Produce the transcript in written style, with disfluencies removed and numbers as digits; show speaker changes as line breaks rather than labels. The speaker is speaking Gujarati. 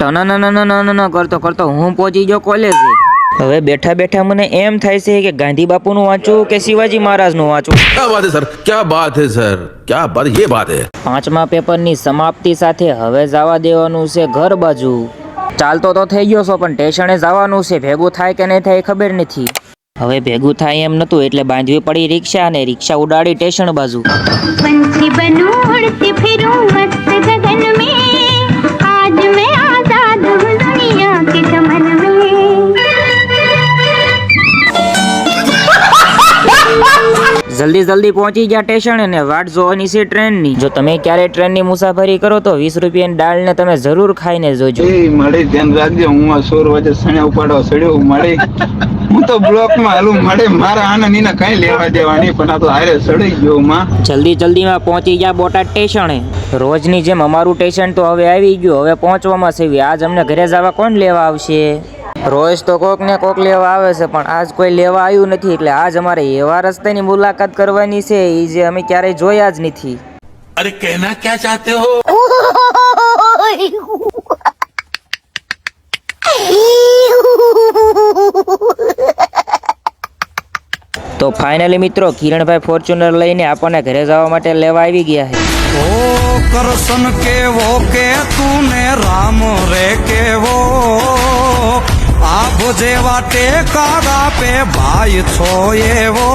ટન કરતો હું પહોંચી ગયો કોલેજ। હવે બેઠા બેઠા મને એમ થાય છે કે ગાંધી બાપુનું વાંચું કે શિવાજી મહારાજનું વાંચું।
क्या बात है सर, क्या बात है सर, क्या बात, ये बात है।
પાંચમા પેપરની સમાપ્તિ સાથે હવે જવા દેવાનું છે ઘર બાજુ। ચાલતો તો થઈ ગયો છો પણ સ્ટેશને જવાનું છે, ભેગું થાય કે નહીં થાય ખબર નથી। હવે ભેગું થાય એમ નતું એટલે બાંધવી પડી રિક્ષા અને રિક્ષા ઉડાડી સ્ટેશન બાજુ।
पंछी बनूं उड़ती फिरूं मस्त गगन में, आज मैं आजाद हूँ दुनिया के चमन में।
જલ્દી જલ્દી પહોંચી ગયા સ્ટેશન અને વાટ જોવાની છે ટ્રેનની। જો તમે ક્યારે ટ્રેનની મુસાફરી કરો તો 20 રૂપિયાની દાળને તમે જરૂર ખાઈને જોજો।
એ મળે ધ્યાન રાખજો, હું આ સોર વચ્ચે સણ્યા ઉપાડવા સડ્યો મળે, હું તો બ્લોકમાં હાલું મળે, મારા આનંદ એને કઈ લેવા દેવા નહીં, પણ આ તો હારે સડી ગયો માં।
જલ્દીમાં પહોંચી ગયા બોટાદ સ્ટેશને। રોજની જેમ અમારું સ્ટેશન તો હવે આવી ગયું, હવે પહોંચવામાં છે। આજ અમને ઘરે જવા કોણ લેવા આવશે? રોજ તો કોક ને કોક લેવા આવે છે પણ આજ કોઈ લેવા આવ્યું નથી, એટલે આજ અમારે એવા રસ્તાની મુલાકાત કરવાની છે એ જે અમે ક્યારેય જોયા જ નથી।
अरे कहना क्या चाहते हो?
તો ફાઇનલી મિત્રો કિરણભાઈ ફોર્ચ્યુનર લઈને આપણને ઘરે જવા માટે લેવા આવી ગયા છે।
ओ करसन केवो के तूने राम रे केवो आभ जेवा टेकारा पे भाई छो एवो।